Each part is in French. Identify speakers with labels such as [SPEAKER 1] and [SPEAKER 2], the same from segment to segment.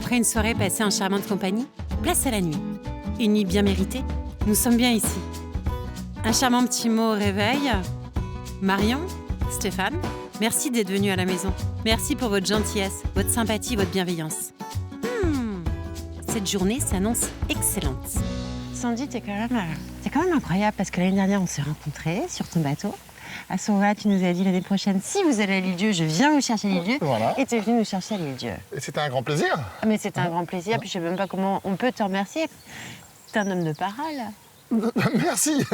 [SPEAKER 1] Après une soirée passée en charmante compagnie, place à la nuit. Une nuit bien méritée, nous sommes bien ici. Un charmant petit mot au réveil. Marion, Stéphane, merci d'être venus à la maison. Merci pour votre gentillesse, votre sympathie, votre bienveillance. Cette journée s'annonce excellente.
[SPEAKER 2] Sandy, t'es quand même incroyable parce que l'année dernière, on s'est rencontrés sur ton bateau. À ce moment-là, tu nous as dit l'année prochaine, si vous allez à l'île-Dieu, je viens vous chercher à l'île-Dieu.
[SPEAKER 3] Voilà.
[SPEAKER 2] Et tu es venu nous chercher à l'île-Dieu.
[SPEAKER 3] Et c'était un grand plaisir.
[SPEAKER 2] Mais c'était un grand plaisir, puis je sais même pas comment on peut te remercier. T'es un homme de parole.
[SPEAKER 3] Merci.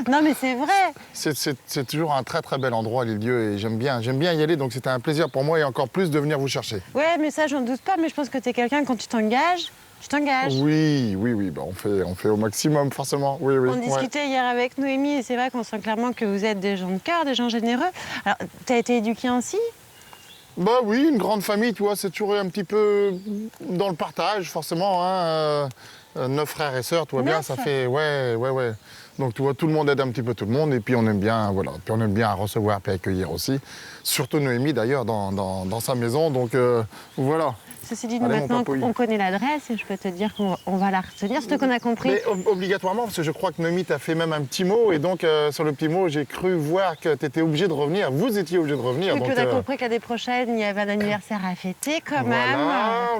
[SPEAKER 2] Non, mais c'est vrai.
[SPEAKER 3] C'est toujours un très très bel endroit, l'île-Dieu, et j'aime bien y aller, donc c'était un plaisir pour moi et encore plus de venir vous chercher.
[SPEAKER 2] Ouais, mais ça, j'en doute pas, mais je pense que t'es quelqu'un, quand tu t'engages, tu t'engages.
[SPEAKER 3] Oui, bah, on fait au maximum, forcément. Oui,
[SPEAKER 2] On discutait hier avec Noémie, et c'est vrai qu'on sent clairement que vous êtes des gens de cœur, des gens généreux. Alors, t'as été éduqué ainsi?
[SPEAKER 3] Bah oui, une grande famille, tu vois, c'est toujours un petit peu dans le partage, forcément. 9 frères et sœurs, tout va bien, ça fait... Ouais. Donc tu vois, tout le monde aide un petit peu tout le monde, et puis on aime bien, voilà. Puis on aime bien recevoir et accueillir aussi. Surtout Noémie, d'ailleurs, dans sa maison, donc voilà.
[SPEAKER 2] Ceci dit, nous, maintenant on connaît l'adresse, et je peux te dire qu'on va la retenir, surtout qu'on a compris.
[SPEAKER 3] Mais obligatoirement, parce que je crois que Noémie t'a fait même un petit mot, et donc sur le petit mot, j'ai cru voir que tu étais obligé de revenir. Vous étiez obligé de revenir.
[SPEAKER 2] Et
[SPEAKER 3] donc,
[SPEAKER 2] puis on a compris que l'année prochaine, il y avait un anniversaire à fêter quand même.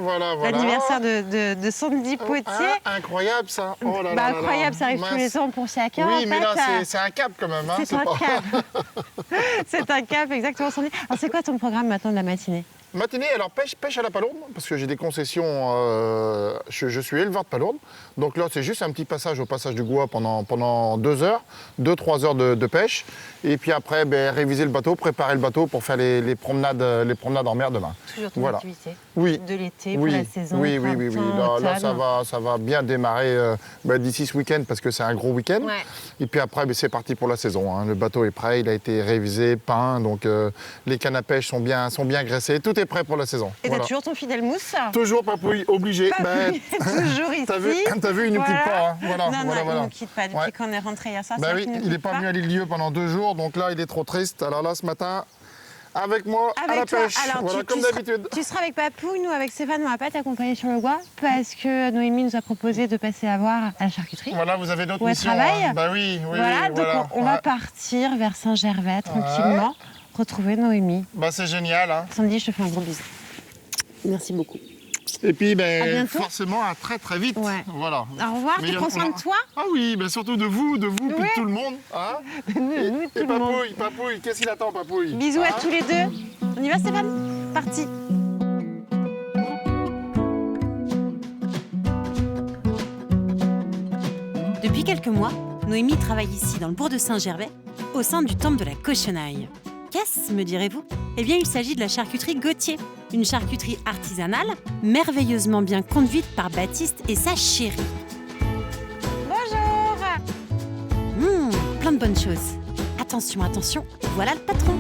[SPEAKER 3] Voilà.
[SPEAKER 2] L'anniversaire de Sandy Potier.
[SPEAKER 3] Incroyable ça. Oh là là.
[SPEAKER 2] Incroyable, ça arrive tous les ans pour chacun.
[SPEAKER 3] Oui, mais là, c'est un cap quand même.
[SPEAKER 2] C'est un cap. C'est un cap, exactement, Sandy. Alors c'est quoi ton programme maintenant de la matinée?
[SPEAKER 3] Matinée, alors pêche à la palourde, parce que j'ai des concessions, je suis éleveur de palourde. Donc là, c'est juste un petit passage au passage du Goua pendant 2 heures, 2-3 heures de pêche. Et puis après, réviser le bateau, préparer le bateau pour faire les promenades en mer demain.
[SPEAKER 2] Toujours ton activité de l'été, pour la saison.
[SPEAKER 3] Oui. Là, ça va bien démarrer d'ici ce week-end, parce que c'est un gros week-end.
[SPEAKER 2] Ouais.
[SPEAKER 3] Et puis après, c'est parti pour la saison. Hein. Le bateau est prêt, il a été révisé, peint, donc les cannes à pêche sont bien graissées. Tout est prêt pour la saison.
[SPEAKER 2] Et t'as toujours ton fidèle mousse?
[SPEAKER 3] Toujours Papouille, obligé.
[SPEAKER 2] Toujours ici.
[SPEAKER 3] T'as vu, il ne nous quitte pas. Hein.
[SPEAKER 2] Non, il ne nous quitte pas depuis qu'on est rentré hier soir.
[SPEAKER 3] Il n'est pas venu à l'île-Dieu pendant 2 jours, donc là, il est trop triste. Alors là, ce matin, avec moi, à la pêche.
[SPEAKER 2] Alors,
[SPEAKER 3] comme d'habitude.
[SPEAKER 2] Tu seras avec Papouille, nous, avec Stéphane, on ne va pas t'accompagner sur le Goua, parce que Noémie nous a proposé de passer à voir à la charcuterie.
[SPEAKER 3] Voilà, vous avez d'autres missions.
[SPEAKER 2] Travail.
[SPEAKER 3] Hein. Bah oui.
[SPEAKER 2] Donc on va partir vers Saint-Gervais, tranquillement, retrouver Noémie.
[SPEAKER 3] Bah c'est génial. Hein.
[SPEAKER 2] Sandy, je te fais un gros bisou. Merci beaucoup.
[SPEAKER 3] Et puis, forcément, à très très vite.
[SPEAKER 2] Ouais.
[SPEAKER 3] Voilà.
[SPEAKER 2] Au revoir, tu prends soin de toi?
[SPEAKER 3] Ah oui, surtout de vous, puis de tout le monde. Hein.
[SPEAKER 2] Nous, tout le monde.
[SPEAKER 3] Papouille, qu'est-ce qu'il attend, Papouille?
[SPEAKER 2] Bisous à tous les deux. On y va, Stéphane? Parti.
[SPEAKER 1] Depuis quelques mois, Noémie travaille ici, dans le bourg de Saint-Gervais, au sein du temple de la cochonaille. Qu'est-ce, me direz-vous? Eh bien, il s'agit de la charcuterie Gauthier, une charcuterie artisanale, merveilleusement bien conduite par Baptiste et sa chérie.
[SPEAKER 2] Bonjour.
[SPEAKER 1] Plein de bonnes choses. Attention, voilà le patron.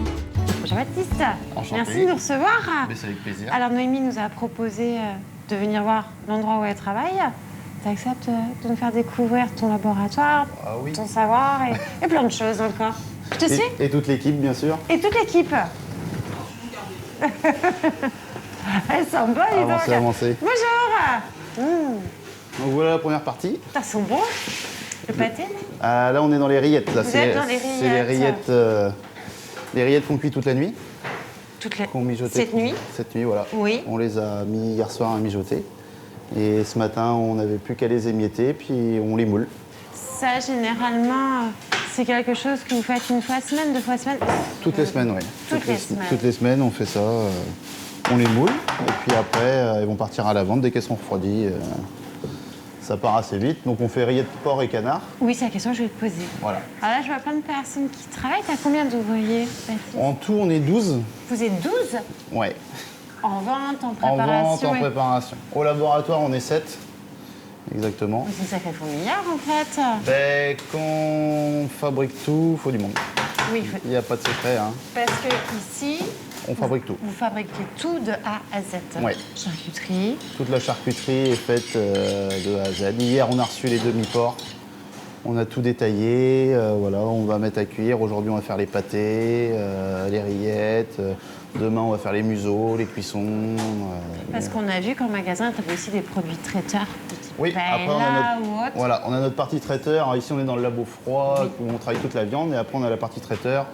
[SPEAKER 2] Bonjour Baptiste.
[SPEAKER 4] Enchanté.
[SPEAKER 2] Merci de nous recevoir.
[SPEAKER 4] Mais c'est avec plaisir.
[SPEAKER 2] Alors Noémie nous a proposé de venir voir l'endroit où elle travaille. Tu acceptes de nous faire découvrir ton laboratoire, ton savoir et plein de choses encore. Je te suis?
[SPEAKER 4] Et toute l'équipe, bien sûr.
[SPEAKER 2] Et toute l'équipe. Elle sent bonne, dis donc.
[SPEAKER 4] Avancez.
[SPEAKER 2] Bonjour.
[SPEAKER 4] Donc voilà la première partie.
[SPEAKER 2] Ça sent bon. Le pâté?
[SPEAKER 4] Là, on est dans les rillettes. Là,
[SPEAKER 2] Vous êtes dans les
[SPEAKER 4] c'est les rillettes. Les rillettes qu'on cuit toute la nuit. Qu'on mijotait.
[SPEAKER 2] Cette nuit?
[SPEAKER 4] Cette nuit, voilà.
[SPEAKER 2] Oui.
[SPEAKER 4] On les a mis hier soir à mijoter. Et ce matin, on n'avait plus qu'à les émietter, puis on les moule.
[SPEAKER 2] Ça, généralement, c'est quelque chose que vous faites une fois semaine, 2 fois semaine?
[SPEAKER 4] Toutes les semaines, oui.
[SPEAKER 2] Toutes
[SPEAKER 4] les semaines, on fait ça. On les moule, et puis après, ils vont partir à la vente dès qu'elles sont refroidies. Ça part assez vite. Donc on fait rillettes de porc et canard.
[SPEAKER 2] Oui, c'est la question que je vais te poser.
[SPEAKER 4] Voilà.
[SPEAKER 2] Alors là, je vois plein de personnes qui travaillent. T'as combien d'ouvriers, Baptiste?
[SPEAKER 4] En tout, on est 12.
[SPEAKER 2] Vous êtes 12?
[SPEAKER 4] Ouais.
[SPEAKER 2] En vente, en
[SPEAKER 4] En
[SPEAKER 2] préparation?
[SPEAKER 4] vente, en préparation. Au laboratoire, on est 7. Exactement.
[SPEAKER 2] C'est une sacrée fourmilière, en fait.
[SPEAKER 4] Quand on fabrique tout, il faut du monde.
[SPEAKER 2] Oui,
[SPEAKER 4] il n'y a pas de secret. Hein.
[SPEAKER 2] Parce que ici,
[SPEAKER 4] on fabrique tout.
[SPEAKER 2] Vous fabriquez tout de A à Z.
[SPEAKER 4] Oui.
[SPEAKER 2] Charcuterie.
[SPEAKER 4] Toute la charcuterie est faite de A à Z. Hier, on a reçu les demi-porcs. On a tout détaillé. Voilà, on va mettre à cuire. Aujourd'hui, on va faire les pâtés, les rillettes. Demain, on va faire les museaux, les cuissons.
[SPEAKER 2] Parce qu'on a vu qu'en magasin, tu avais aussi des produits traiteurs.
[SPEAKER 4] Oui, après, on a notre partie traiteur. Ici, on est dans le labo froid, où on travaille toute la viande. Et après, on a la partie traiteur.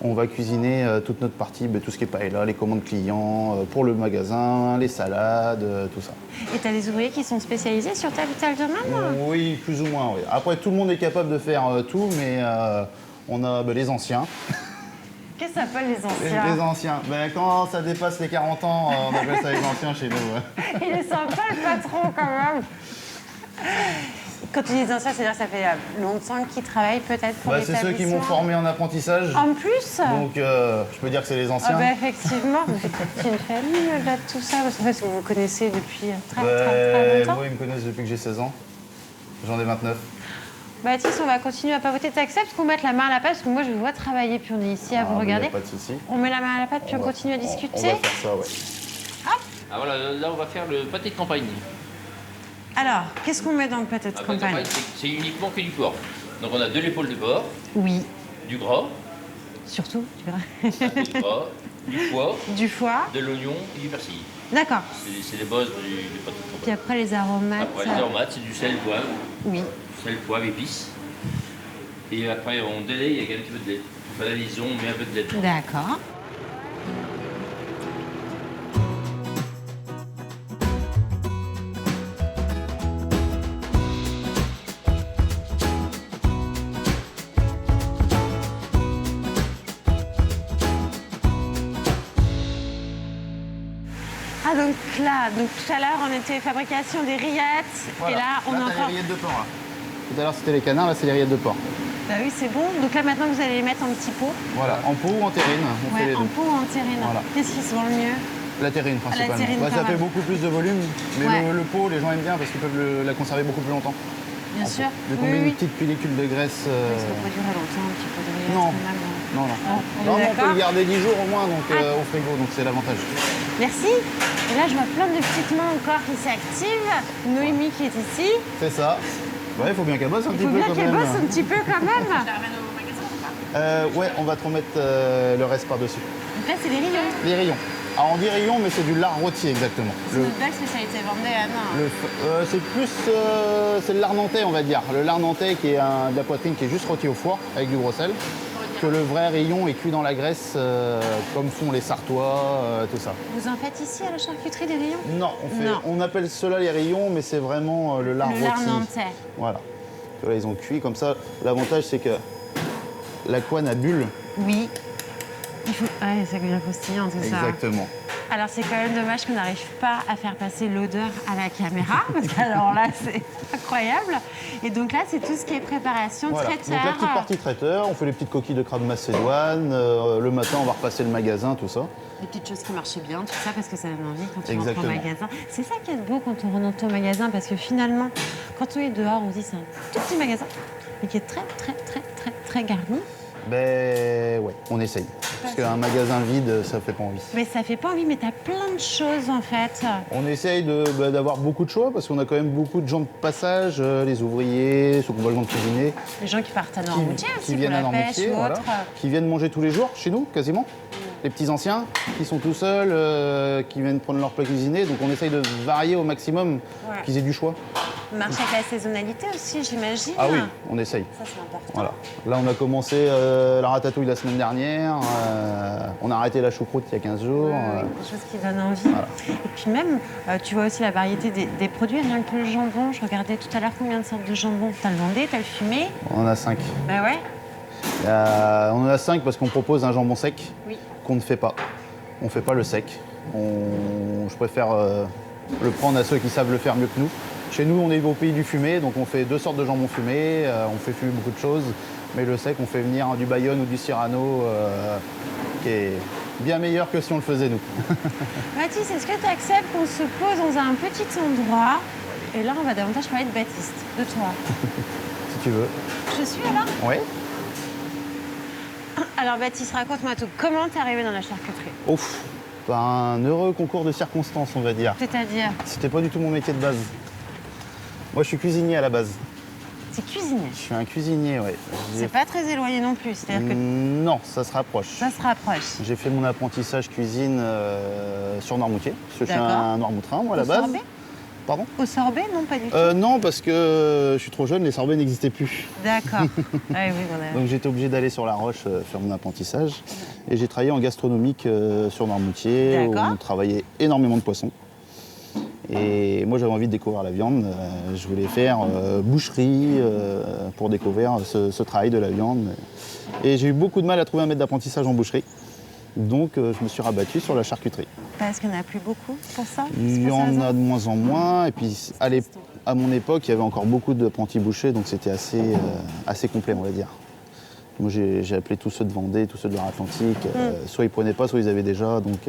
[SPEAKER 4] On va cuisiner toute notre partie, tout ce qui est paella, les commandes clients, pour le magasin, les salades, tout ça.
[SPEAKER 2] Et tu as des ouvriers qui sont spécialisés sur tel ou tel domaine?
[SPEAKER 4] Oui, plus ou moins, oui. Après, tout le monde est capable de faire tout, mais on a les anciens.
[SPEAKER 2] Qu'est-ce que ça s'appelle les anciens?
[SPEAKER 4] Les anciens. Quand ça dépasse les 40 ans, on appelle ça les anciens chez nous.
[SPEAKER 2] Il est sympa le patron quand même. Quand tu dis anciens, c'est-à-dire que ça fait longtemps qu'ils travaillent peut-être pour l'établissement?
[SPEAKER 4] C'est ceux qui m'ont formé en apprentissage.
[SPEAKER 2] En plus?
[SPEAKER 4] Donc je peux dire que c'est les anciens.
[SPEAKER 2] Effectivement. C'est une famille au-delà de tout ça, parce que vous vous connaissez depuis très longtemps.
[SPEAKER 4] Moi, ils me connaissent depuis que j'ai 16 ans. J'en ai 29.
[SPEAKER 2] Baptiste, on va continuer à pavoter. T'acceptes qu'on mette la main à la pâte? Parce que moi, je vous vois travailler, puis on est ici à vous regarder.
[SPEAKER 4] Pas de souci.
[SPEAKER 2] On met la main à la pâte, puis on continue à discuter.
[SPEAKER 4] On va faire ça, ouais.
[SPEAKER 2] Hop.
[SPEAKER 5] Ah voilà, là, on va faire le pâté de campagne.
[SPEAKER 2] Alors, qu'est-ce qu'on met dans le pâté de campagne?
[SPEAKER 5] C'est uniquement que du porc. Donc on a de l'épaule de porc.
[SPEAKER 2] Oui.
[SPEAKER 5] Du gras.
[SPEAKER 2] Surtout du gras.
[SPEAKER 5] Un peu de gras. Du foie.
[SPEAKER 2] Du foie.
[SPEAKER 5] De l'oignon et du persil.
[SPEAKER 2] D'accord.
[SPEAKER 5] C'est les bases du pâté de campagne.
[SPEAKER 2] Puis après, les aromates.
[SPEAKER 5] Après, les aromates, c'est du sel, poivre.
[SPEAKER 2] Oui.
[SPEAKER 5] Sel, poivre, épices. Et après, on délaye avec un petit peu de lait. On fait la liaison, on met un peu de lait dedans.
[SPEAKER 2] D'accord. Ah donc là, tout à l'heure on était fabrication des rillettes
[SPEAKER 4] Voilà.
[SPEAKER 2] Et là on a
[SPEAKER 4] t'as
[SPEAKER 2] encore...
[SPEAKER 4] les rillettes de porc là. Tout à l'heure c'était les canards, là c'est les rillettes de porc.
[SPEAKER 2] Bah oui c'est bon, donc là maintenant vous allez les mettre en petits pots.
[SPEAKER 4] Voilà, en pot ou en terrine, on fait les
[SPEAKER 2] en
[SPEAKER 4] deux.
[SPEAKER 2] pot ou en terrine.
[SPEAKER 4] Voilà.
[SPEAKER 2] Qu'est-ce qui se vend le mieux?
[SPEAKER 4] La terrine principalement.
[SPEAKER 2] La terrine,
[SPEAKER 4] ça
[SPEAKER 2] quand
[SPEAKER 4] fait
[SPEAKER 2] même.
[SPEAKER 4] beaucoup plus de volume, mais
[SPEAKER 2] Ouais.
[SPEAKER 4] le pot les gens aiment bien parce qu'ils peuvent la conserver beaucoup plus longtemps.
[SPEAKER 2] Bien sûr.
[SPEAKER 4] De tomber une petite pellicule de graisse.
[SPEAKER 2] Parce qu'on peut durer longtemps un petit peu de rillettes
[SPEAKER 4] Non.
[SPEAKER 2] quand même.
[SPEAKER 4] Non.
[SPEAKER 2] On est
[SPEAKER 4] On peut
[SPEAKER 2] d'accord.
[SPEAKER 4] le garder 10 jours au moins donc, au frigo, donc c'est l'avantage.
[SPEAKER 2] Merci. Et là je vois plein de petites mains encore qui s'activent. Noémie qui est ici.
[SPEAKER 4] C'est ça. Ouais, il faut bien qu'elle bosse un
[SPEAKER 2] Il
[SPEAKER 4] petit
[SPEAKER 2] faut
[SPEAKER 4] peu
[SPEAKER 2] bien
[SPEAKER 4] quand
[SPEAKER 2] qu'elle
[SPEAKER 4] même.
[SPEAKER 2] bosse un petit peu quand même.
[SPEAKER 4] Ouais, on va te remettre le reste par-dessus.
[SPEAKER 2] Donc là c'est les rillons.
[SPEAKER 4] Les rayons. Alors on dit rayons, mais c'est du lard rôti exactement.
[SPEAKER 2] C'est notre belle spécialité vendéenne.
[SPEAKER 4] C'est plus c'est le lard nantais, on va dire. Le lard nantais qui est de la poitrine qui est juste rôti au four avec du gros sel. Que le vrai rayon est cuit dans la graisse, comme font les Sartois, tout ça.
[SPEAKER 2] Vous en faites ici à la charcuterie des rayons?
[SPEAKER 4] Non, on appelle cela les rayons, mais c'est vraiment le lard
[SPEAKER 2] Le
[SPEAKER 4] rôti.
[SPEAKER 2] lard nantais.
[SPEAKER 4] Voilà. Là, ils ont cuit comme ça. L'avantage, c'est que la couenne à bulle.
[SPEAKER 2] Oui. Il faut... Ouais, c'est bien croustillant tout ça.
[SPEAKER 4] Exactement.
[SPEAKER 2] Alors c'est quand même dommage qu'on n'arrive pas à faire passer l'odeur à la caméra, parce que alors là c'est incroyable. Et donc là c'est tout ce qui est préparation
[SPEAKER 4] Voilà.
[SPEAKER 2] traiteur.
[SPEAKER 4] Donc la petite partie traiteur, on fait les petites coquilles de crabe macédoine. Le matin, on va repasser le magasin, tout ça.
[SPEAKER 2] Les petites choses qui marchaient bien, tout ça, parce que ça donne envie quand tu rentres au
[SPEAKER 4] Exactement.
[SPEAKER 2] magasin. C'est ça qui est beau quand on rentre au magasin, parce que finalement, quand on est dehors, on se dit c'est un tout petit magasin, mais qui est très garni.
[SPEAKER 4] Ben ouais, on essaye. Parce qu'un magasin vide, ça fait pas envie.
[SPEAKER 2] Mais ça fait pas envie, mais t'as plein de choses en fait.
[SPEAKER 4] On essaye d'avoir beaucoup de choix parce qu'on a quand même beaucoup de gens de passage, les ouvriers, ceux qui ont besoin de cuisiner,
[SPEAKER 2] Les gens qui partent à Noirmoutier aussi,
[SPEAKER 4] qui
[SPEAKER 2] pour
[SPEAKER 4] viennent à
[SPEAKER 2] la pêche
[SPEAKER 4] Noirmoutier,
[SPEAKER 2] ou
[SPEAKER 4] voilà,
[SPEAKER 2] autre.
[SPEAKER 4] qui viennent manger tous les jours chez nous, quasiment. Les petits anciens qui sont tout seuls, qui viennent prendre leur plat cuisiné. Donc on essaye de varier au maximum,
[SPEAKER 2] Ouais.
[SPEAKER 4] qu'ils aient du choix.
[SPEAKER 2] Marche avec la saisonnalité aussi, j'imagine.
[SPEAKER 4] Ah oui, on essaye.
[SPEAKER 2] Ça c'est important.
[SPEAKER 4] Voilà. Là, on a commencé la ratatouille la semaine dernière. On a arrêté la choucroute il y a 15 jours.
[SPEAKER 2] Quelque chose qui donne envie. Et puis même, tu vois aussi la variété des produits, rien que le jambon. Je regardais tout à l'heure combien de sortes de jambon. T'as le vendé, t'as le fumé.
[SPEAKER 4] On en a 5.
[SPEAKER 2] Bah ouais.
[SPEAKER 4] On en a 5 parce qu'on propose un jambon sec
[SPEAKER 2] Oui.
[SPEAKER 4] qu'on ne fait pas. On ne fait pas le sec. Je préfère le prendre à ceux qui savent le faire mieux que nous. Chez nous, on est au pays du fumé, donc on fait 2 sortes de jambon fumé. On fait fumer beaucoup de choses. Mais le sec, on fait venir du Bayonne ou du Cyrano, qui est bien meilleur que si on le faisait nous.
[SPEAKER 2] Mathis, est-ce que tu acceptes qu'on se pose dans un petit endroit? Et là, on va davantage parler de Baptiste, de toi.
[SPEAKER 4] Si tu veux.
[SPEAKER 2] Je suis alors?
[SPEAKER 4] Oui.
[SPEAKER 2] Alors Baptiste, raconte-moi tout. Comment t'es arrivé dans la charcuterie?
[SPEAKER 4] Ouf. Un heureux concours de circonstances, on va dire.
[SPEAKER 2] C'est-à-dire?
[SPEAKER 4] C'était pas du tout mon métier de base. Moi, je suis cuisinier à la base.
[SPEAKER 2] C'est cuisinier.
[SPEAKER 4] Je suis un cuisinier, oui.
[SPEAKER 2] C'est pas très éloigné non plus, c'est-à-dire que
[SPEAKER 4] Non, ça se rapproche.
[SPEAKER 2] ça se rapproche.
[SPEAKER 4] J'ai fait mon apprentissage cuisine sur Noirmoutier, parce que je suis
[SPEAKER 2] D'accord.
[SPEAKER 4] un Noirmoutrin, moi, à la
[SPEAKER 2] Au
[SPEAKER 4] base.
[SPEAKER 2] sorbet
[SPEAKER 4] Pardon?
[SPEAKER 2] Au sorbet, non, pas du tout.
[SPEAKER 4] Non, parce que je suis trop jeune, les sorbets n'existaient plus.
[SPEAKER 2] D'accord. Ah oui, on a...
[SPEAKER 4] Donc j'étais obligé d'aller sur la Roche faire mon apprentissage. Et j'ai travaillé en gastronomique sur Noirmoutier, où
[SPEAKER 2] D'accord.
[SPEAKER 4] on travaillait énormément de poissons. Et moi j'avais envie de découvrir la viande. Je voulais faire boucherie pour découvrir ce travail de la viande. Et j'ai eu beaucoup de mal à trouver un maître d'apprentissage en boucherie. Donc je me suis rabattu sur la charcuterie.
[SPEAKER 2] Parce qu'il n'y en a plus beaucoup pour ça?
[SPEAKER 4] Il y en a de moins en moins. Et puis à mon époque, il y avait encore beaucoup d'apprentis bouchers, donc c'était assez complet, on va dire. Moi, j'ai appelé tous ceux de Vendée, tous ceux de Loire-Atlantique. Soit ils prenaient pas, soit ils avaient déjà. Donc,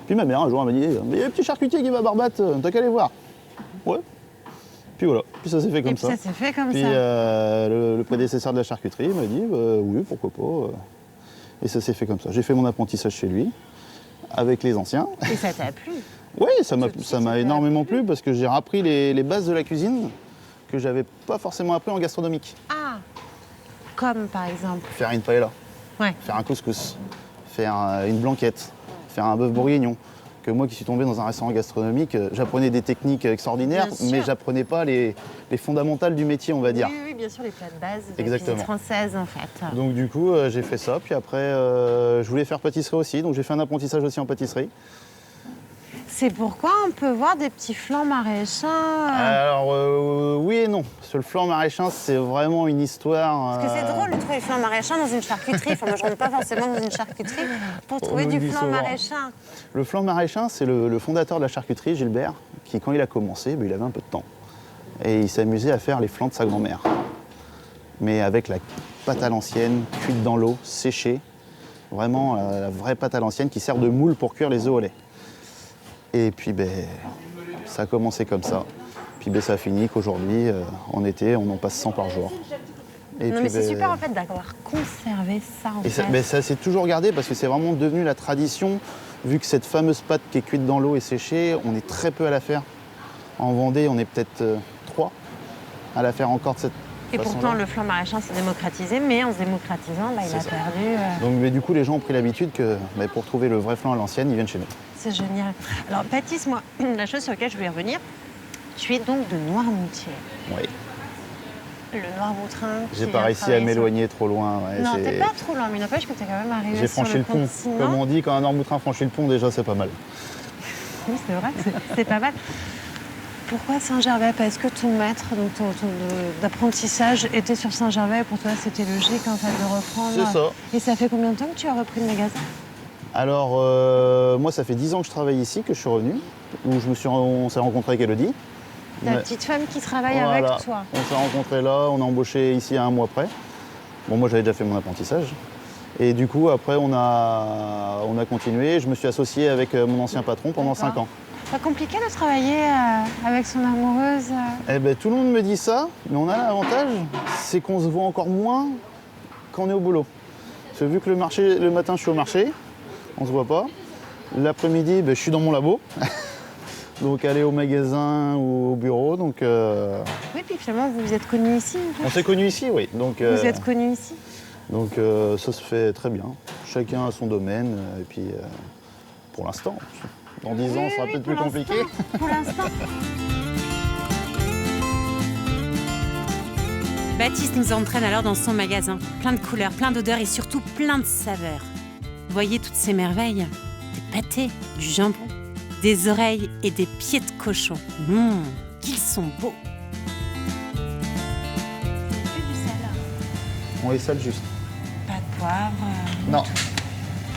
[SPEAKER 4] Puis ma mère, un jour, elle m'a dit « Mais il y a un petit charcutier qui va à Barbate, t'as qu'à aller voir. » Ouais. Puis voilà. Puis ça s'est fait comme
[SPEAKER 2] Et puis ça s'est fait comme
[SPEAKER 4] Puis
[SPEAKER 2] ça.
[SPEAKER 4] le prédécesseur de la charcuterie m'a dit oui, pourquoi pas. Et ça s'est fait comme ça. J'ai fait mon apprentissage chez lui, avec les anciens.
[SPEAKER 2] Et ça t'a plu?
[SPEAKER 4] Oui, ça m'a énormément plu parce que j'ai appris les bases de la cuisine que j'avais pas forcément appris en gastronomique.
[SPEAKER 2] Ah, comme par exemple.
[SPEAKER 4] Faire une paella,
[SPEAKER 2] Ouais.
[SPEAKER 4] faire un couscous, faire une blanquette, faire un bœuf bourguignon. Que moi qui suis tombé dans un restaurant gastronomique, j'apprenais des techniques extraordinaires,
[SPEAKER 2] Bien sûr.
[SPEAKER 4] mais j'apprenais pas les fondamentales du métier, on va dire.
[SPEAKER 2] Oui, bien sûr, les plats de base de la
[SPEAKER 4] Exactement.
[SPEAKER 2] cuisine française en fait.
[SPEAKER 4] Donc du coup, j'ai fait ça. Puis après, je voulais faire pâtisserie aussi, donc j'ai fait un apprentissage aussi en pâtisserie.
[SPEAKER 2] C'est pourquoi on peut voir des petits flancs maraîchins.
[SPEAKER 4] Alors oui et non. Parce que le flan maraîchin, c'est vraiment une histoire.
[SPEAKER 2] Parce que c'est drôle de trouver du flan maraîchin dans une charcuterie. Enfin, moi, je rentre pas forcément dans une charcuterie pour trouver
[SPEAKER 4] nous
[SPEAKER 2] du
[SPEAKER 4] le dit
[SPEAKER 2] flan
[SPEAKER 4] souvent.
[SPEAKER 2] maraîchin.
[SPEAKER 4] Le flan maraîchin, c'est le fondateur de la charcuterie, Gilbert, qui quand il a commencé, il avait un peu de temps. Et il s'amusait à faire les flancs de sa grand-mère. Mais avec la pâte à l'ancienne, cuite dans l'eau, séchée. Vraiment la vraie pâte à l'ancienne qui sert de moule pour cuire les œufs au lait. Et puis ça a commencé comme ça. Puis ça a fini qu'aujourd'hui, en été, on en passe 100 par jour. Et
[SPEAKER 2] Non,
[SPEAKER 4] puis,
[SPEAKER 2] mais c'est super en fait d'avoir conservé ça en
[SPEAKER 4] Et
[SPEAKER 2] fait.
[SPEAKER 4] ça s'est toujours gardé parce que c'est vraiment devenu la tradition. Vu que cette fameuse pâte qui est cuite dans l'eau et séchée, on est très peu à la faire. En Vendée, on est peut-être 3 à la faire encore de cette
[SPEAKER 2] Et
[SPEAKER 4] façon-là.
[SPEAKER 2] pourtant, le flan maraîchin s'est démocratisé, mais en se démocratisant, il
[SPEAKER 4] C'est
[SPEAKER 2] a
[SPEAKER 4] ça.
[SPEAKER 2] perdu.
[SPEAKER 4] Donc du coup, les gens ont pris l'habitude que pour trouver le vrai flan à l'ancienne, ils viennent chez nous.
[SPEAKER 2] C'est génial. Alors, Baptiste, moi, la chose sur laquelle je voulais revenir, tu es donc de Noirmoutier.
[SPEAKER 4] Oui.
[SPEAKER 2] Le Noirmoutrin. qui
[SPEAKER 4] J'ai
[SPEAKER 2] vient
[SPEAKER 4] pas réussi à
[SPEAKER 2] travailler sur-
[SPEAKER 4] m'éloigner trop loin. ouais,
[SPEAKER 2] Non,
[SPEAKER 4] c'est-
[SPEAKER 2] t'es pas trop loin, mais n'empêche que t'es quand même arrivé
[SPEAKER 4] J'ai
[SPEAKER 2] sur
[SPEAKER 4] franchi le pont.
[SPEAKER 2] continent.
[SPEAKER 4] Comme on dit, quand un Noirmoutrin franchit le pont, déjà, c'est pas mal.
[SPEAKER 2] Oui, c'est vrai, c'est pas mal. Pourquoi Saint-Gervais? Parce que ton maître donc d'apprentissage était sur Saint-Gervais. Pour toi, c'était logique en fait de reprendre.
[SPEAKER 4] C'est ça.
[SPEAKER 2] Et ça fait combien de temps que tu as repris le magasin?
[SPEAKER 4] Alors, moi, ça fait 10 ans que je travaille ici, que je suis revenu, où on s'est rencontrés avec Elodie.
[SPEAKER 2] Ta
[SPEAKER 4] Ouais.
[SPEAKER 2] petite femme qui travaille
[SPEAKER 4] Voilà.
[SPEAKER 2] avec toi.
[SPEAKER 4] On s'est rencontrés là, on a embauché ici à 1 mois près. Bon, moi, j'avais déjà fait mon apprentissage. Et du coup, après, on a continué. Je me suis associé avec mon ancien patron pendant
[SPEAKER 2] D'accord.
[SPEAKER 4] 5 ans.
[SPEAKER 2] Pas compliqué de travailler avec son amoureuse.
[SPEAKER 4] Eh ben, tout le monde me dit ça, mais on a l'avantage, c'est qu'on se voit encore moins quand on est au boulot. Parce que vu que le matin, je suis au marché, on se voit pas. L'après-midi, je suis dans mon labo. Donc aller au magasin ou au bureau. Donc,
[SPEAKER 2] Oui, puis finalement, vous vous êtes connus ici. en fait.
[SPEAKER 4] on s'est connus ici, oui. Donc,
[SPEAKER 2] Vous êtes connus ici.
[SPEAKER 4] donc ça se fait très bien. Chacun a son domaine. Et puis pour l'instant, dans 10 ans, ça sera peut-être plus
[SPEAKER 2] pour
[SPEAKER 4] compliqué.
[SPEAKER 2] l'instant, Pour l'instant.
[SPEAKER 1] Baptiste nous entraîne alors dans son magasin. Plein de couleurs, plein d'odeurs et surtout plein de saveurs. Voyez toutes ces merveilles. Des pâtés, du jambon, des oreilles et des pieds de cochon. Qu'ils sont beaux.
[SPEAKER 2] Que du sel.
[SPEAKER 4] On les sale juste.
[SPEAKER 2] Pas de poivre.
[SPEAKER 4] Non.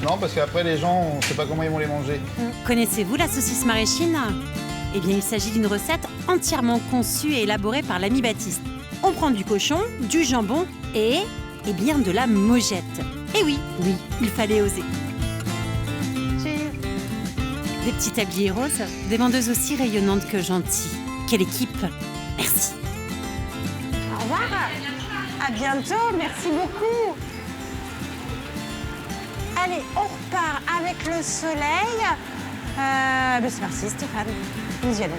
[SPEAKER 4] Non, parce qu'après, les gens, on ne sait pas comment ils vont les manger.
[SPEAKER 1] Connaissez-vous la saucisse maraîchine? Eh bien, il s'agit d'une recette entièrement conçue et élaborée par l'ami Baptiste. On prend du cochon, du jambon et bien de la mojette. Et oui, il fallait oser.
[SPEAKER 2] Cheers.
[SPEAKER 1] Des petits tabliers roses, des vendeuses aussi rayonnantes que gentilles. Quelle équipe! Merci.
[SPEAKER 2] Au revoir. À bientôt. Merci beaucoup. Allez, on repart avec le soleil. C'est parti, Stéphane. Nous y allons.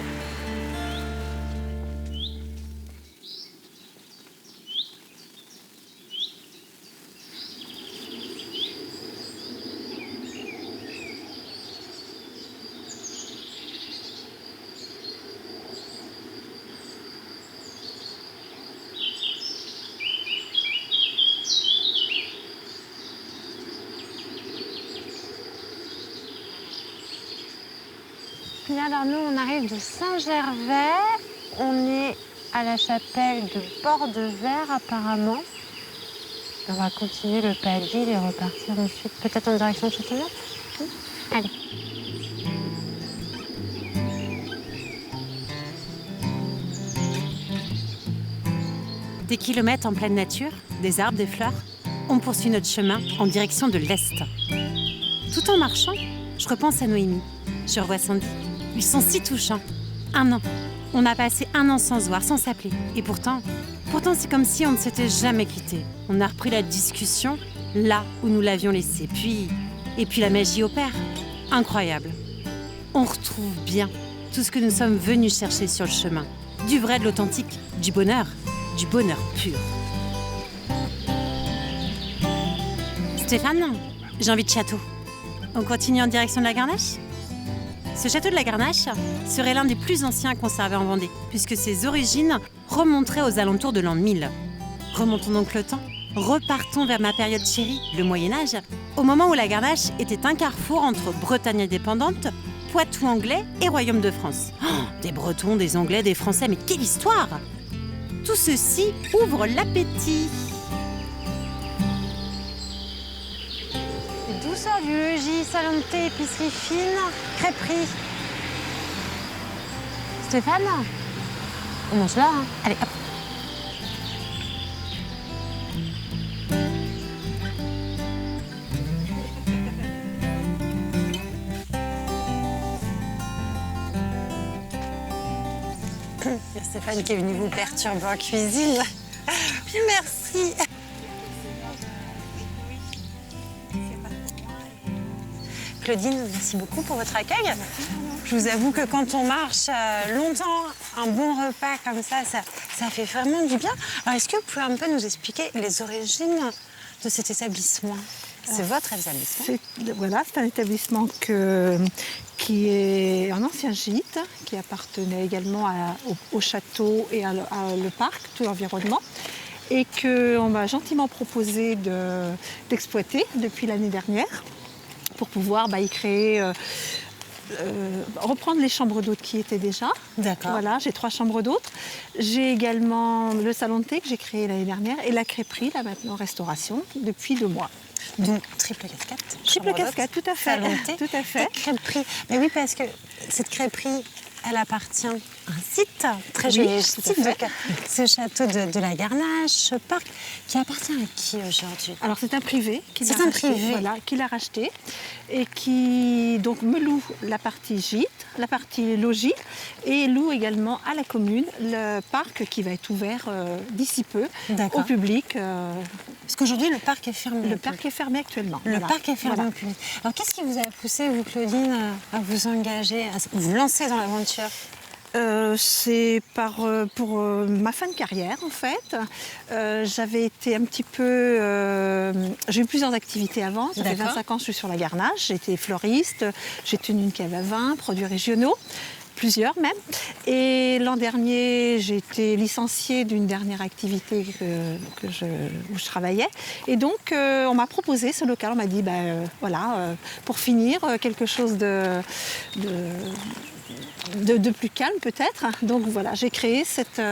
[SPEAKER 2] Bien, alors nous, on arrive de Saint-Gervais. On est à la chapelle de Port-de-Verre, apparemment. On va continuer le pas de ville et repartir ensuite, peut-être en direction de Châteauneuf. Allez.
[SPEAKER 1] Des kilomètres en pleine nature, des arbres, des fleurs, on poursuit notre chemin en direction de l'Est. Tout en marchant, je repense à Noémie. Je revois Sandy. Ils sont si touchants. 1 an. On a passé 1 an sans se voir, sans s'appeler. Et pourtant c'est comme si on ne s'était jamais quittés. On a repris la discussion là où nous l'avions laissée. Et puis la magie opère. Incroyable. On retrouve bien tout ce que nous sommes venus chercher sur le chemin. Du vrai, de l'authentique, du bonheur pur. Stéphane, j'ai envie de château. On continue en direction de la Garnache ? Ce château de la Garnache serait l'un des plus anciens conservés en Vendée, puisque ses origines remonteraient aux alentours de l'an 1000. Remontons donc le temps, repartons vers ma période chérie, le Moyen-Âge, au moment où la Garnache était un carrefour entre Bretagne indépendante, Poitou anglais et Royaume de France. Oh, des Bretons, des Anglais, des Français, mais quelle histoire! Tout ceci ouvre l'appétit.
[SPEAKER 2] Les douceurs du logis, salon de thé, épicerie fine, crêperie. Stéphane, on mange là, hein. Allez, hop. Il y a Stéphane qui est venu vous perturber en cuisine. Merci. Claudine, merci beaucoup pour votre accueil. Je vous avoue que quand on marche longtemps, un bon repas comme ça fait vraiment du bien. Alors, est-ce que vous pouvez un peu nous expliquer les origines de cet établissement? C'est votre établissement?
[SPEAKER 6] Voilà, c'est un établissement qui est un ancien gîte, qui appartenait également au château et à le parc, tout l'environnement, et qu'on m'a gentiment proposé d'exploiter depuis l'année dernière pour pouvoir y créer, reprendre les chambres d'hôtes qui étaient déjà.
[SPEAKER 2] D'accord.
[SPEAKER 6] Voilà, j'ai 3 chambres d'hôtes. J'ai également le salon de thé que j'ai créé l'année dernière et la crêperie, là maintenant, restauration, depuis 2 mois.
[SPEAKER 2] Donc, triple casquette.
[SPEAKER 6] Triple casquette, tout à fait.
[SPEAKER 2] Salon de thé.
[SPEAKER 6] Tout à fait.
[SPEAKER 2] La crêperie. Mais oui, parce que cette crêperie, elle appartient à un site, très joli
[SPEAKER 6] Oui,
[SPEAKER 2] site,
[SPEAKER 6] tout à fait.
[SPEAKER 2] donc, ce château de la Garnache, ce parc, qui appartient à qui aujourd'hui?
[SPEAKER 6] Alors c'est un privé qui l'a
[SPEAKER 2] C'est un
[SPEAKER 6] racheté,
[SPEAKER 2] privé.
[SPEAKER 6] voilà, qui l'a racheté et qui donc me loue la partie gîte, la partie logis et loue également à la commune le parc qui va être ouvert d'ici peu
[SPEAKER 2] D'accord.
[SPEAKER 6] au public.
[SPEAKER 2] Parce qu'aujourd'hui, le parc est fermé.
[SPEAKER 6] Le parc est fermé actuellement.
[SPEAKER 2] Le
[SPEAKER 6] Voilà.
[SPEAKER 2] parc est fermé
[SPEAKER 6] Voilà.
[SPEAKER 2] au public. Alors, qu'est-ce qui vous a poussé, vous, Claudine, à vous engager, à vous lancer dans l'aventure?
[SPEAKER 6] C'est pour ma fin de carrière en fait. J'avais été un petit peu... j'ai eu plusieurs activités avant. Ça fait
[SPEAKER 2] D'accord.
[SPEAKER 6] 25 ans que je suis sur la Garnache. J'ai été fleuriste, j'ai tenu une cave à vin, produits régionaux. Plusieurs même. Et l'an dernier, j'ai été licenciée d'une dernière activité où je travaillais. Et donc, on m'a proposé ce local. On m'a dit, pour finir, quelque chose de plus calme peut-être. Donc voilà, j'ai créé cette...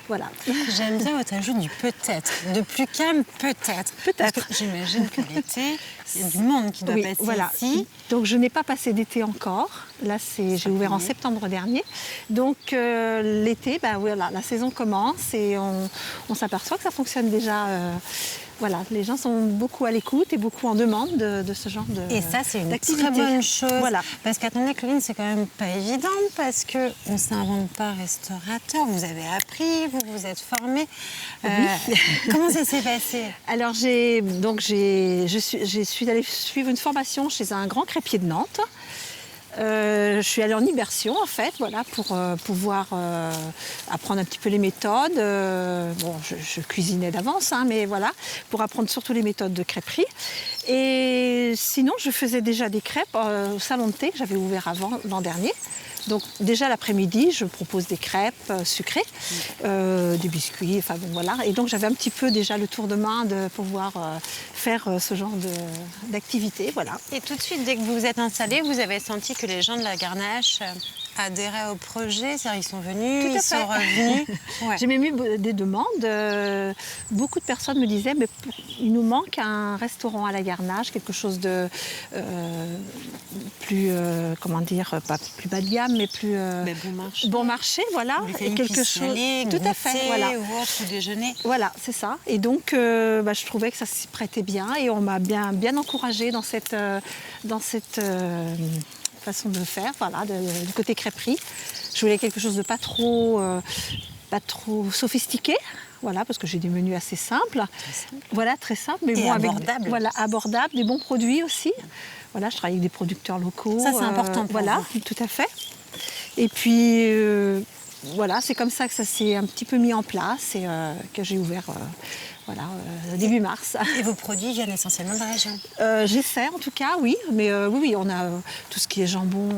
[SPEAKER 6] voilà.
[SPEAKER 2] J'aime bien votre ajout du peut-être. De plus calme, peut-être.
[SPEAKER 6] Peut-être.
[SPEAKER 2] Parce que j'imagine que l'été, il y a du monde qui doit
[SPEAKER 6] Oui,
[SPEAKER 2] passer
[SPEAKER 6] voilà.
[SPEAKER 2] ici.
[SPEAKER 6] Donc je n'ai pas passé d'été encore. Là, j'ai ouvert en septembre dernier. Donc l'été, la saison commence et on s'aperçoit que ça fonctionne déjà. Voilà, les gens sont beaucoup à l'écoute et beaucoup en demande de ce genre d'activité.
[SPEAKER 2] Et ça, c'est une très bonne chose.
[SPEAKER 6] Voilà.
[SPEAKER 2] Parce qu'attendez, Claudine, c'est quand même pas évident parce qu'on ne s'invente pas restaurateur. Vous avez appris, vous vous êtes formé. Comment ça s'est passé?
[SPEAKER 6] Alors, je suis allée suivre une formation chez un grand crêpier de Nantes. Je suis allée en immersion en fait, voilà, pour pouvoir apprendre un petit peu les méthodes. Je cuisinais d'avance, mais voilà, pour apprendre surtout les méthodes de crêperie. Et sinon, je faisais déjà des crêpes au salon de thé que j'avais ouvert avant l'an dernier. Donc déjà l'après-midi, je propose des crêpes sucrées, des biscuits, enfin bon voilà. Et donc j'avais un petit peu déjà le tour de main de pouvoir faire ce genre d'activité, voilà.
[SPEAKER 2] Et tout de suite, dès que vous vous êtes installés, vous avez senti que les gens de la Garnache adhéraient au projet, c'est-à-dire ils sont venus,
[SPEAKER 6] Tout à
[SPEAKER 2] ils sont
[SPEAKER 6] fait.
[SPEAKER 2] revenus. Ouais.
[SPEAKER 6] J'ai même eu des demandes. Beaucoup de personnes me disaient mais il nous manque un restaurant à la Garnache, quelque chose de plus, comment dire, pas plus bas de gamme, mais plus
[SPEAKER 2] Mais bon marché.
[SPEAKER 6] bon marché, voilà.
[SPEAKER 2] Vous voulez
[SPEAKER 6] Et quelque chose. Tout à fait, voilà.
[SPEAKER 2] Ou autre, ou déjeuner.
[SPEAKER 6] Voilà, c'est ça. Et donc, je trouvais que ça s'y prêtait bien et on m'a bien encouragée dans cette façon de faire, voilà, du côté crêperie. Je voulais quelque chose de pas trop sophistiqué. Voilà, parce que j'ai des menus assez simples. Voilà, très simples, mais
[SPEAKER 2] Et
[SPEAKER 6] bon,
[SPEAKER 2] abordables.
[SPEAKER 6] voilà, abordables, des bons produits aussi. Voilà, je travaille avec des producteurs locaux.
[SPEAKER 2] Ça, c'est important pour
[SPEAKER 6] voilà,
[SPEAKER 2] vous.
[SPEAKER 6] tout à fait. Et puis, voilà, c'est comme ça que ça s'est un petit peu mis en place et que j'ai ouvert début mars.
[SPEAKER 2] Et vos produits viennent essentiellement de la région.
[SPEAKER 6] J'essaie en tout cas, oui. Mais oui, on a tout ce qui est jambon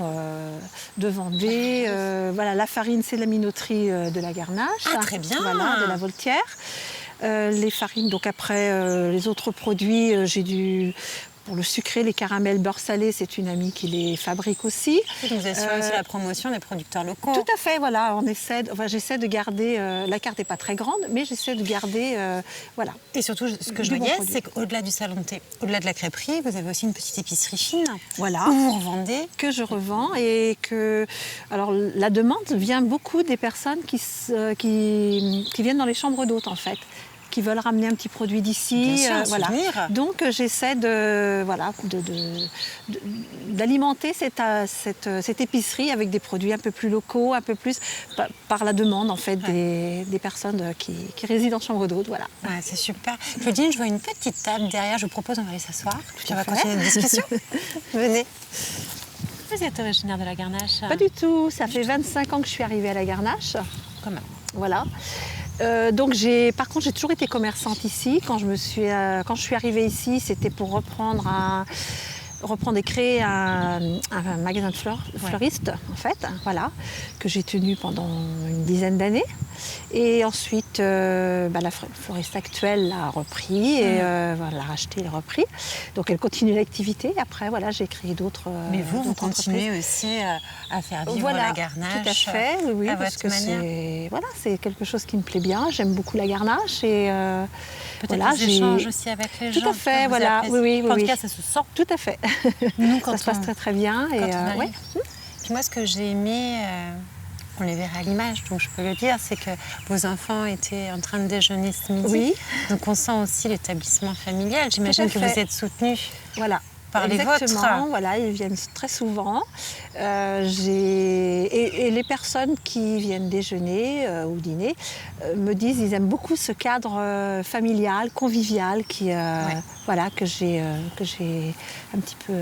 [SPEAKER 6] de Vendée. Voilà, la farine, c'est la minoterie de la Garnache.
[SPEAKER 2] Ah, très bien.
[SPEAKER 6] Voilà, de la Voltière. Les farines, donc après, les autres produits, pour le sucré, les caramels beurre salé, c'est une amie qui les fabrique aussi.
[SPEAKER 2] Vous assurez aussi la promotion des producteurs locaux.
[SPEAKER 6] Tout à fait, voilà. J'essaie de garder. La carte n'est pas très grande, mais j'essaie de garder. Voilà.
[SPEAKER 2] Et surtout, ce que je
[SPEAKER 6] Du bon
[SPEAKER 2] voyais,
[SPEAKER 6] produit.
[SPEAKER 2] c'est qu'au-delà du salon de thé, au-delà de la crêperie, vous avez aussi une petite épicerie fine.
[SPEAKER 6] Voilà.
[SPEAKER 2] Où vous revendez.
[SPEAKER 6] Que je revends et que. Alors, la demande vient beaucoup des personnes qui viennent dans les chambres d'hôtes, en fait, qui veulent ramener un petit produit d'ici.
[SPEAKER 2] Bien sûr, un
[SPEAKER 6] voilà.
[SPEAKER 2] souvenir.
[SPEAKER 6] Donc, j'essaie d'alimenter cette épicerie avec des produits un peu plus locaux, un peu plus par la demande, en fait, des personnes qui résident en chambre d'hôte. Voilà.
[SPEAKER 2] Ouais, c'est super. Claudine, je vois une petite table derrière. Je vous propose, on va aller s'asseoir. Puis on va
[SPEAKER 6] fait.
[SPEAKER 2] continuer notre discussion. Venez. Vous êtes originaire de la Garnache?
[SPEAKER 6] Pas du tout. Ça fait 25 ans que je suis arrivée à la Garnache.
[SPEAKER 2] Quand même.
[SPEAKER 6] Voilà. Donc par contre, j'ai toujours été commerçante ici. Quand je suis arrivée ici, c'était pour reprendre et créer un magasin de fleuriste, en fait, voilà, que j'ai tenu pendant une dizaine d'années. Et ensuite, la fleuriste actuelle l'a repris et l'a racheté et l'a repris. Donc elle continue l'activité. Après, voilà, j'ai créé d'autres.
[SPEAKER 2] Mais vous
[SPEAKER 6] d'autres
[SPEAKER 2] continuez
[SPEAKER 6] entreprises.
[SPEAKER 2] aussi à faire vivre
[SPEAKER 6] Voilà,
[SPEAKER 2] la Garnache.
[SPEAKER 6] tout à fait, oui,
[SPEAKER 2] à
[SPEAKER 6] parce
[SPEAKER 2] votre
[SPEAKER 6] que
[SPEAKER 2] manière.
[SPEAKER 6] c'est quelque chose qui me plaît bien. J'aime beaucoup la Garnache et
[SPEAKER 2] Peut-être
[SPEAKER 6] voilà,
[SPEAKER 2] les échanges aussi avec les gens.
[SPEAKER 6] Tout à fait,
[SPEAKER 2] que vous
[SPEAKER 6] voilà,
[SPEAKER 2] appréciez.
[SPEAKER 6] oui.
[SPEAKER 2] En tout cas, ça se sent.
[SPEAKER 6] Tout à fait.
[SPEAKER 2] Nous, quand
[SPEAKER 6] Ça se passe très très bien
[SPEAKER 2] quand
[SPEAKER 6] et
[SPEAKER 2] on arrive.
[SPEAKER 6] ouais.
[SPEAKER 2] Puis moi, ce que j'ai aimé, on les verra à l'image, donc je peux le dire, c'est que vos enfants étaient en train de déjeuner ce midi.
[SPEAKER 6] Oui.
[SPEAKER 2] Donc on sent aussi l'établissement familial. J'imagine que
[SPEAKER 6] fait.
[SPEAKER 2] vous êtes soutenus
[SPEAKER 6] Voilà.
[SPEAKER 2] par les
[SPEAKER 6] Exactement,
[SPEAKER 2] vôtres.
[SPEAKER 6] voilà, ils viennent très souvent. Et les personnes qui viennent déjeuner ou dîner me disent qu'ils aiment beaucoup ce cadre familial, convivial, que j'ai un petit peu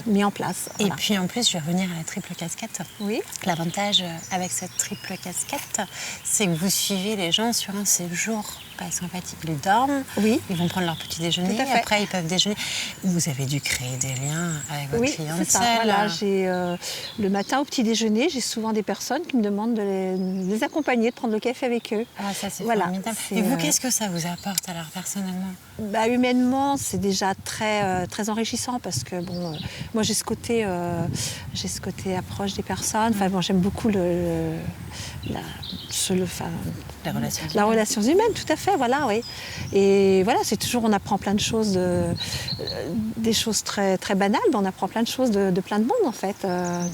[SPEAKER 6] mis en place.
[SPEAKER 2] Et
[SPEAKER 6] Voilà.
[SPEAKER 2] puis en plus, je vais revenir à la triple casquette.
[SPEAKER 6] Oui.
[SPEAKER 2] L'avantage avec cette triple casquette, c'est que vous suivez les gens sur un séjour. Parce qu'en fait, ils dorment,
[SPEAKER 6] Oui.
[SPEAKER 2] ils vont prendre leur petit déjeuner,
[SPEAKER 6] Tout à fait.
[SPEAKER 2] après ils peuvent déjeuner. Vous avez dû créer des liens avec votre
[SPEAKER 6] Oui,
[SPEAKER 2] clientèle.
[SPEAKER 6] c'est ça. Voilà, le matin au petit déjeuner, j'ai souvent des personnes qui me demandent de les accompagner, de prendre le café avec eux.
[SPEAKER 2] Ah, ça c'est
[SPEAKER 6] Voilà,
[SPEAKER 2] formidable.
[SPEAKER 6] c'est,
[SPEAKER 2] Et vous, qu'est-ce que ça vous apporte alors personnellement?
[SPEAKER 6] Humainement, c'est déjà très, très enrichissant parce que moi j'ai ce côté approche des personnes. Enfin, j'aime beaucoup la relation humaine, tout à fait, voilà, oui. Et voilà, c'est toujours, on apprend plein de choses, des choses très, très banales, mais on apprend plein de choses de plein de monde en fait.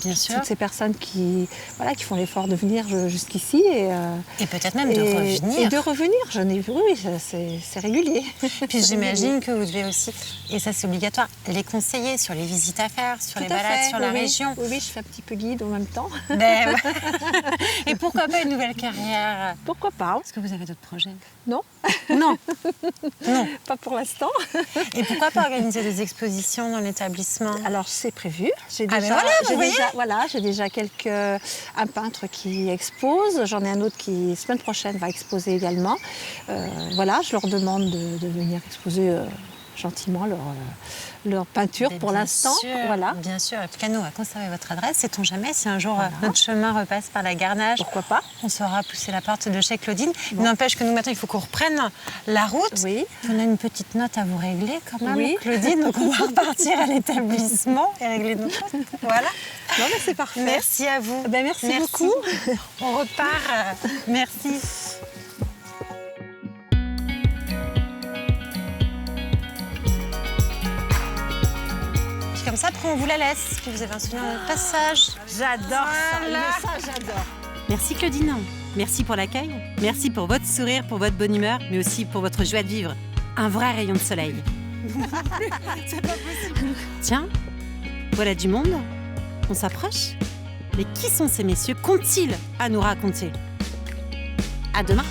[SPEAKER 2] Bien sûr.
[SPEAKER 6] Toutes ces personnes qui font l'effort de venir jusqu'ici
[SPEAKER 2] Et peut-être même de revenir.
[SPEAKER 6] Et de revenir, oui, c'est régulier.
[SPEAKER 2] Puis j'imagine que vous devez aussi, et ça c'est obligatoire, les conseiller sur les visites à faire, sur les
[SPEAKER 6] Tout à
[SPEAKER 2] balades
[SPEAKER 6] fait,
[SPEAKER 2] sur la
[SPEAKER 6] oui.
[SPEAKER 2] région.
[SPEAKER 6] Oui, je fais un petit peu guide en même temps.
[SPEAKER 2] Ben, et pourquoi pas une nouvelle carrière?
[SPEAKER 6] Pourquoi pas?
[SPEAKER 2] Est-ce que vous avez d'autres projets?
[SPEAKER 6] Non,
[SPEAKER 2] Non.
[SPEAKER 6] pas pour l'instant.
[SPEAKER 2] Et pourquoi pas organiser des expositions dans l'établissement?
[SPEAKER 6] Alors c'est prévu. J'ai
[SPEAKER 2] Ah ben voilà, vous voyez.
[SPEAKER 6] j'ai déjà un peintre qui expose. J'en ai un autre qui semaine prochaine va exposer également. Je leur demande de venir exposer gentiment leur peinture
[SPEAKER 2] Mais
[SPEAKER 6] pour
[SPEAKER 2] bien
[SPEAKER 6] l'instant.
[SPEAKER 2] sûr,
[SPEAKER 6] Voilà.
[SPEAKER 2] Bien sûr. Et Picano va conserver votre adresse. Sait-on jamais si un jour notre chemin repasse par la Garnache.
[SPEAKER 6] Pourquoi pas?
[SPEAKER 2] On saura pousser la porte de chez Claudine. Il n'empêche que nous, maintenant, il faut qu'on reprenne la route.
[SPEAKER 6] Oui.
[SPEAKER 2] On a une petite note à vous régler quand même,
[SPEAKER 6] Oui.
[SPEAKER 2] Claudine. Donc, on va repartir à l'établissement et régler nos choses. Voilà.
[SPEAKER 6] Non, mais c'est parfait.
[SPEAKER 2] Merci à vous.
[SPEAKER 6] Ben, merci beaucoup.
[SPEAKER 2] On repart. Merci. Puis comme ça, après, on vous la laisse. Puis vous avez un souvenir de notre passage.
[SPEAKER 6] J'adore
[SPEAKER 2] Voilà.
[SPEAKER 6] ça. J'adore.
[SPEAKER 1] Merci Claudine. Merci pour l'accueil. Merci pour votre sourire, pour votre bonne humeur, mais aussi pour votre joie de vivre. Un vrai rayon de soleil.
[SPEAKER 6] C'est pas possible.
[SPEAKER 1] Tiens, voilà du monde. On s'approche. Mais qui sont ces messieurs? Qu'ont-ils à nous raconter? À demain.